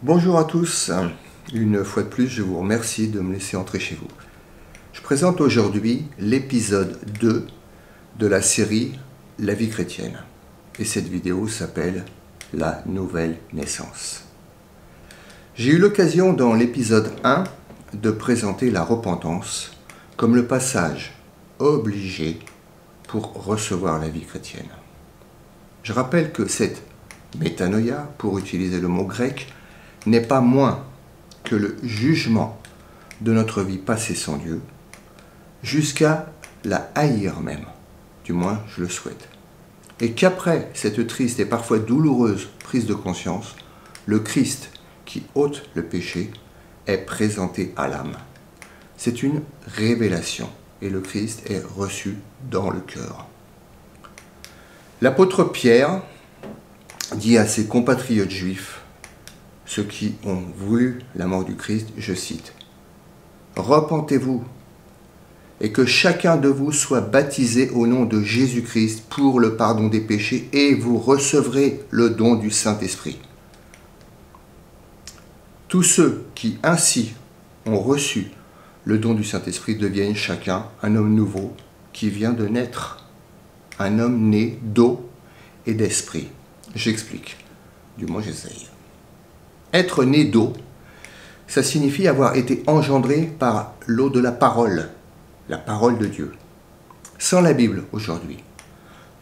Bonjour à tous, une fois de plus je vous remercie de me laisser entrer chez vous. Je présente aujourd'hui l'épisode 2 de la série La vie chrétienne et cette vidéo s'appelle La nouvelle naissance. J'ai eu l'occasion dans l'épisode 1 de présenter la repentance comme le passage obligé pour recevoir la vie chrétienne. Je rappelle que cette métanoïa, pour utiliser le mot grec, n'est pas moins que le jugement de notre vie passée sans Dieu, jusqu'à la haïr même, du moins je le souhaite. Et qu'après cette triste et parfois douloureuse prise de conscience, le Christ qui ôte le péché est présenté à l'âme. C'est une révélation et le Christ est reçu dans le cœur. L'apôtre Pierre dit à ses compatriotes juifs, ceux qui ont voulu la mort du Christ, je cite, « Repentez-vous et que chacun de vous soit baptisé au nom de Jésus-Christ pour le pardon des péchés et vous recevrez le don du Saint-Esprit. » Tous ceux qui ainsi ont reçu le don du Saint-Esprit deviennent chacun un homme nouveau qui vient de naître, un homme né d'eau et d'esprit. J'explique, du moins j'essaye. Être né d'eau, ça signifie avoir été engendré par l'eau de la parole de Dieu. Sans la Bible aujourd'hui,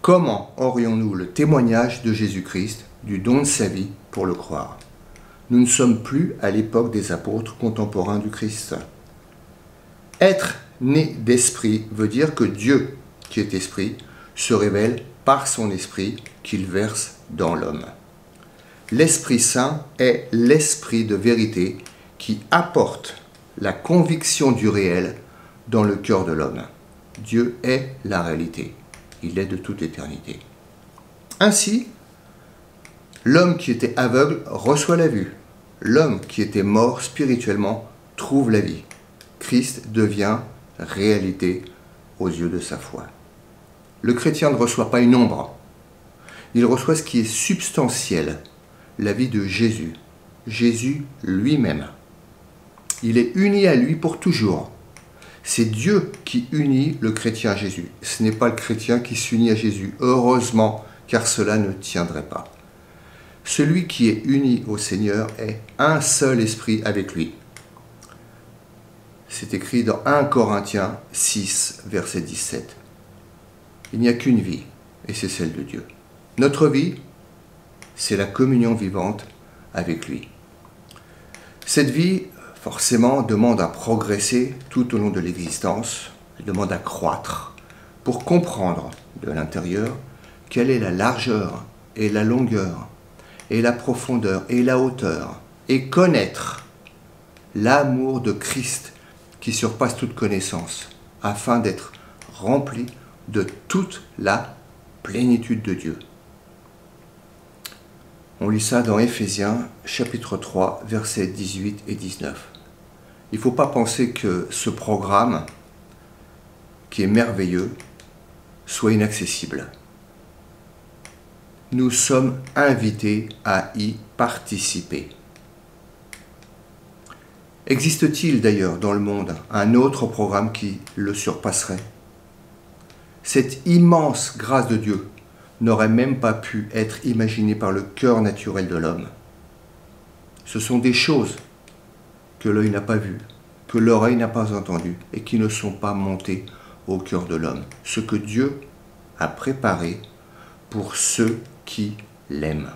comment aurions-nous le témoignage de Jésus-Christ, du don de sa vie pour le croire? Nous ne sommes plus à l'époque des apôtres contemporains du Christ. Être né d'esprit veut dire que Dieu, qui est esprit, se révèle par son esprit qu'il verse dans l'homme. L'Esprit Saint est l'esprit de vérité qui apporte la conviction du réel dans le cœur de l'homme. Dieu est la réalité. Il est de toute éternité. Ainsi, l'homme qui était aveugle reçoit la vue. L'homme qui était mort spirituellement trouve la vie. Christ devient réalité aux yeux de sa foi. Le chrétien ne reçoit pas une ombre. Il reçoit ce qui est substantiel, la vie de Jésus, Jésus lui-même. Il est uni à lui pour toujours. C'est Dieu qui unit le chrétien à Jésus. Ce n'est pas le chrétien qui s'unit à Jésus, heureusement, car cela ne tiendrait pas. Celui qui est uni au Seigneur est un seul esprit avec lui. C'est écrit dans 1 Corinthiens 6, verset 17. Il n'y a qu'une vie, et c'est celle de Dieu. Notre vie, c'est la communion vivante avec lui. Cette vie, forcément, demande à progresser tout au long de l'existence, elle demande à croître pour comprendre de l'intérieur quelle est la largeur et la longueur et la profondeur et la hauteur et connaître l'amour de Christ qui surpasse toute connaissance afin d'être rempli de toute la plénitude de Dieu. On lit ça dans Éphésiens, chapitre 3, versets 18 et 19. Il ne faut pas penser que ce programme, qui est merveilleux, soit inaccessible. Nous sommes invités à y participer. Existe-t-il d'ailleurs dans le monde un autre programme qui le surpasserait? Cette immense grâce de Dieu n'aurait même pas pu être imaginé par le cœur naturel de l'homme. Ce sont des choses que l'œil n'a pas vues, que l'oreille n'a pas entendues et qui ne sont pas montées au cœur de l'homme. Ce que Dieu a préparé pour ceux qui l'aiment.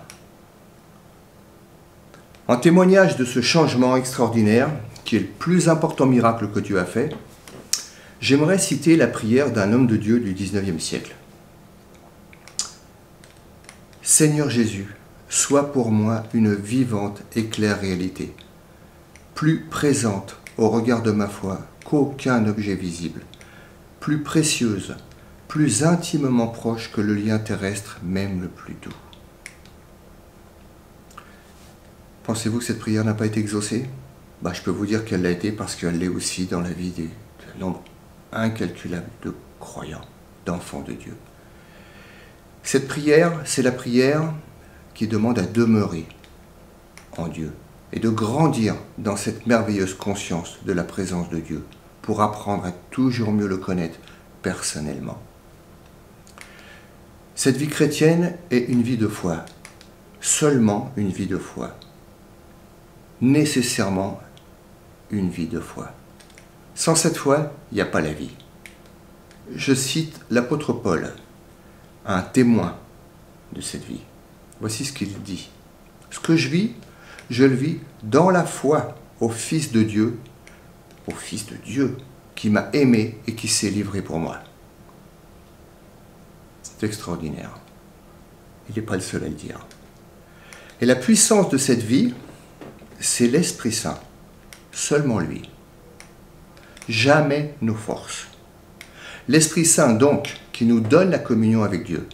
En témoignage de ce changement extraordinaire, qui est le plus important miracle que Dieu a fait, j'aimerais citer la prière d'un homme de Dieu du 19e siècle. Seigneur Jésus, sois pour moi une vivante et claire réalité, plus présente au regard de ma foi qu'aucun objet visible, plus précieuse, plus intimement proche que le lien terrestre, même le plus doux. Pensez-vous que cette prière n'a pas été exaucée? Je peux vous dire qu'elle l'a été parce qu'elle l'est aussi dans la vie d'un nombre incalculable de croyants, d'enfants de Dieu. Cette prière, c'est la prière qui demande à demeurer en Dieu, et de grandir dans cette merveilleuse conscience de la présence de Dieu pour apprendre à toujours mieux le connaître personnellement. Cette vie chrétienne est une vie de foi, seulement une vie de foi, nécessairement une vie de foi. Sans cette foi, il n'y a pas la vie. Je cite l'apôtre Paul, un témoin de cette vie. Voici ce qu'il dit. Ce que je vis, je le vis dans la foi au Fils de Dieu qui m'a aimé et qui s'est livré pour moi. C'est extraordinaire. Il n'est pas le seul à le dire. Et la puissance de cette vie, c'est l'Esprit Saint, seulement lui. Jamais nos forces. L'Esprit Saint, donc, qui nous donne la communion avec Dieu,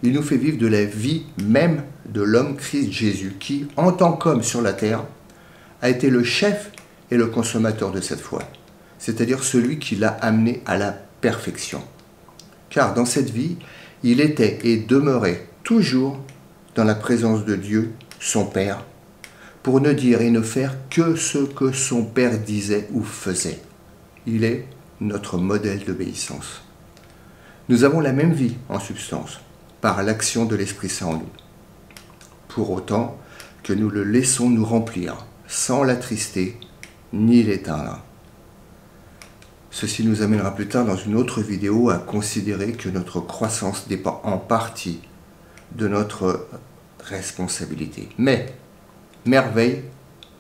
il nous fait vivre de la vie même de l'homme Christ Jésus, qui, en tant qu'homme sur la terre, a été le chef et le consommateur de cette foi, c'est-à-dire celui qui l'a amené à la perfection. Car dans cette vie, il était et demeurait toujours dans la présence de Dieu, son Père, pour ne dire et ne faire que ce que son Père disait ou faisait. Il est notre modèle d'obéissance. Nous avons la même vie en substance, par l'action de l'Esprit Saint en nous. Pour autant que nous le laissons nous remplir, sans l'attrister ni l'éteindre. Ceci nous amènera plus tard dans une autre vidéo à considérer que notre croissance dépend en partie de notre responsabilité. Mais, merveille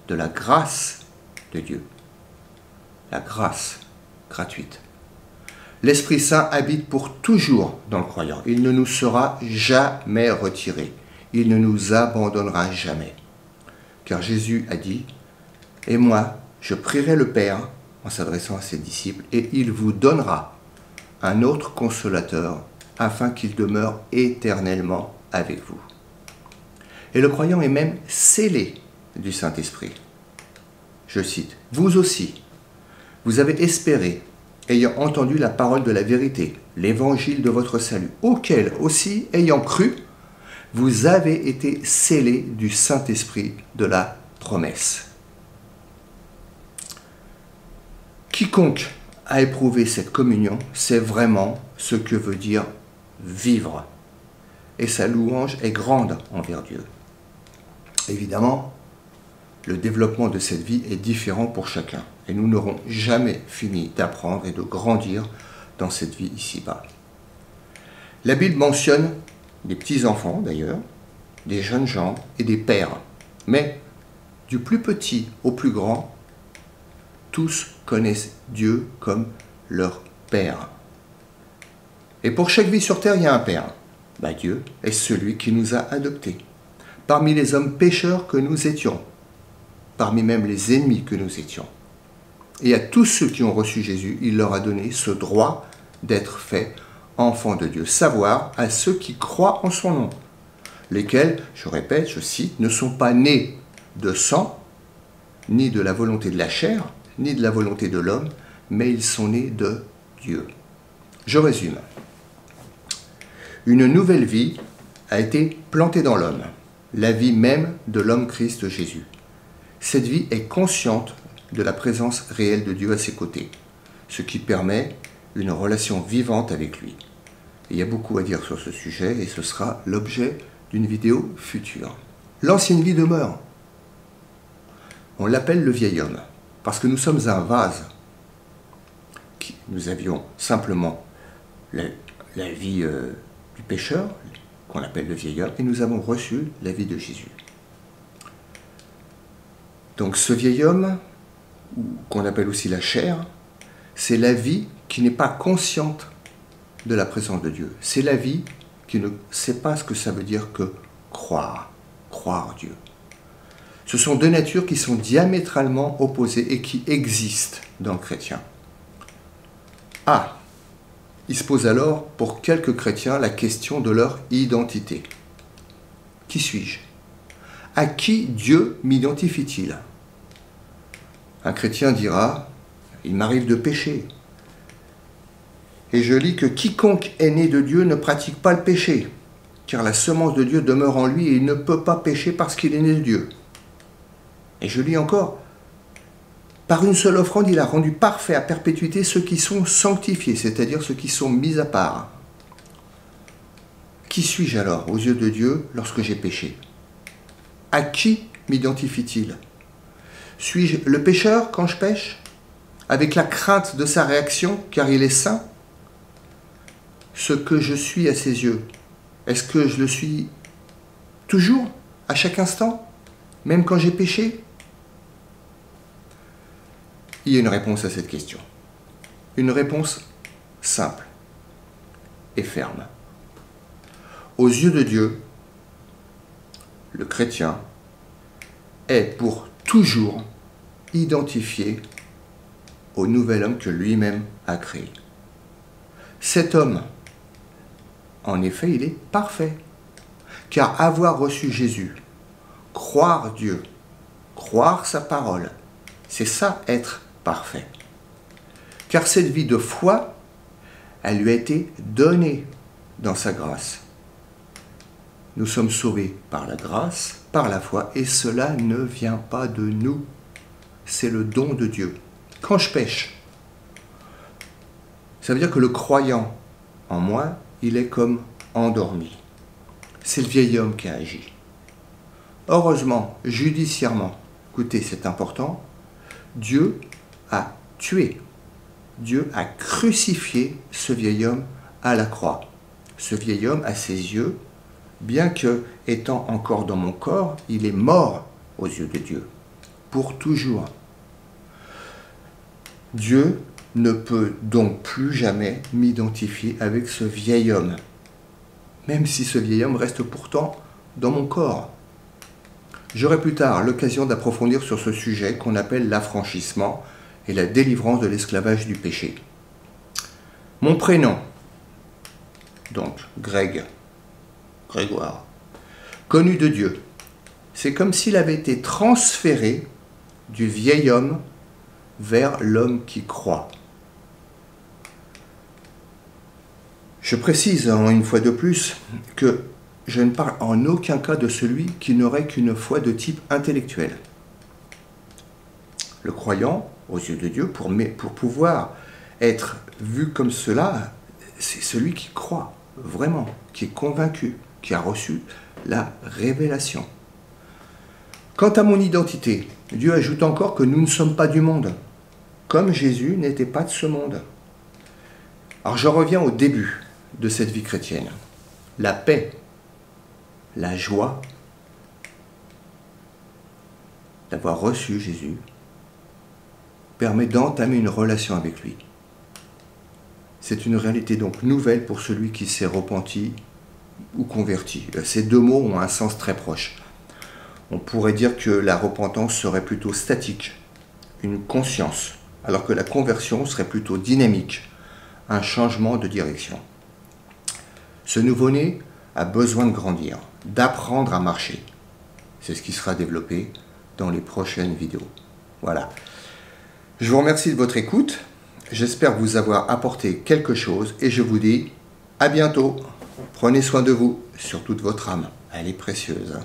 de la grâce de Dieu. La grâce gratuite. L'Esprit Saint habite pour toujours dans le croyant. Il ne nous sera jamais retiré. Il ne nous abandonnera jamais. Car Jésus a dit, « Et moi, je prierai le Père, en s'adressant à ses disciples, et il vous donnera un autre consolateur, afin qu'il demeure éternellement avec vous. » Et le croyant est même scellé du Saint-Esprit. Je cite, « Vous aussi, vous avez espéré, ayant entendu la parole de la vérité, l'évangile de votre salut, auquel aussi, ayant cru, vous avez été scellés du Saint-Esprit de la promesse. » Quiconque a éprouvé cette communion sait vraiment ce que veut dire vivre. Et sa louange est grande envers Dieu. Évidemment, le développement de cette vie est différent pour chacun. Et nous n'aurons jamais fini d'apprendre et de grandir dans cette vie ici-bas. La Bible mentionne des petits-enfants d'ailleurs, des jeunes gens et des pères. Mais du plus petit au plus grand, tous connaissent Dieu comme leur Père. Et pour chaque vie sur terre, il y a un Père. Dieu est celui qui nous a adoptés. Parmi les hommes pécheurs que nous étions, parmi même les ennemis que nous étions. Et à tous ceux qui ont reçu Jésus, il leur a donné ce droit d'être faits enfants de Dieu. Savoir à ceux qui croient en son nom, lesquels, je répète, je cite, ne sont pas nés de sang, ni de la volonté de la chair, ni de la volonté de l'homme, mais ils sont nés de Dieu. Je résume. Une nouvelle vie a été plantée dans l'homme, la vie même de l'homme Christ Jésus. Cette vie est consciente de la présence réelle de Dieu à ses côtés, ce qui permet une relation vivante avec lui. Et il y a beaucoup à dire sur ce sujet et ce sera l'objet d'une vidéo future. L'ancienne vie demeure. On l'appelle le vieil homme, parce que nous sommes un vase. Nous avions simplement la vie du pécheur, qu'on appelle le vieil homme, et nous avons reçu la vie de Jésus. Donc ce vieil homme, qu'on appelle aussi la chair, c'est la vie qui n'est pas consciente de la présence de Dieu. C'est la vie qui ne sait pas ce que ça veut dire que croire Dieu. Ce sont deux natures qui sont diamétralement opposées et qui existent dans le chrétien. Il se pose alors pour quelques chrétiens la question de leur identité. Qui suis-je? À qui Dieu m'identifie-t-il? Un chrétien dira, il m'arrive de pécher. Et je lis que quiconque est né de Dieu ne pratique pas le péché, car la semence de Dieu demeure en lui et il ne peut pas pécher parce qu'il est né de Dieu. Et je lis encore, par une seule offrande, il a rendu parfait à perpétuité ceux qui sont sanctifiés, c'est-à-dire ceux qui sont mis à part. Qui suis-je alors aux yeux de Dieu lorsque j'ai péché? À qui m'identifie-t-il? Suis-je le pécheur quand je pêche, avec la crainte de sa réaction, car il est saint? Ce que je suis à ses yeux, est-ce que je le suis toujours, à chaque instant, même quand j'ai péché? Il y a une réponse à cette question. Une réponse simple et ferme. Aux yeux de Dieu, le chrétien est pour toujours identifié au nouvel homme que lui-même a créé. Cet homme, en effet, il est parfait. Car avoir reçu Jésus, croire Dieu, croire sa parole, c'est ça être parfait. Car cette vie de foi, elle lui a été donnée dans sa grâce. Nous sommes sauvés par la grâce, par la foi, et cela ne vient pas de nous. C'est le don de Dieu. Quand je pêche, ça veut dire que le croyant en moi, il est comme endormi. C'est le vieil homme qui a agi. Heureusement, judiciairement, écoutez, c'est important, Dieu a tué, Dieu a crucifié ce vieil homme à la croix. Ce vieil homme, à ses yeux, bien que étant encore dans mon corps, il est mort aux yeux de Dieu, pour toujours. Dieu ne peut donc plus jamais m'identifier avec ce vieil homme, même si ce vieil homme reste pourtant dans mon corps. J'aurai plus tard l'occasion d'approfondir sur ce sujet qu'on appelle l'affranchissement et la délivrance de l'esclavage du péché. Mon prénom, donc Grégoire, connu de Dieu, c'est comme s'il avait été transféré du vieil homme vers l'homme qui croit. Je précise une fois de plus que je ne parle en aucun cas de celui qui n'aurait qu'une foi de type intellectuel. Le croyant, aux yeux de Dieu, pour pouvoir être vu comme cela, c'est celui qui croit vraiment, qui est convaincu, qui a reçu la révélation. Quant à mon identité, Dieu ajoute encore que nous ne sommes pas du monde, comme Jésus n'était pas de ce monde. Alors je reviens au début de cette vie chrétienne. La paix, la joie d'avoir reçu Jésus permet d'entamer une relation avec lui. C'est une réalité donc nouvelle pour celui qui s'est repenti ou converti. Ces deux mots ont un sens très proche. On pourrait dire que la repentance serait plutôt statique, une conscience, alors que la conversion serait plutôt dynamique, un changement de direction. Ce nouveau-né a besoin de grandir, d'apprendre à marcher. C'est ce qui sera développé dans les prochaines vidéos. Voilà. Je vous remercie de votre écoute. J'espère vous avoir apporté quelque chose et je vous dis à bientôt. Prenez soin de vous, surtout de votre âme. Elle est précieuse.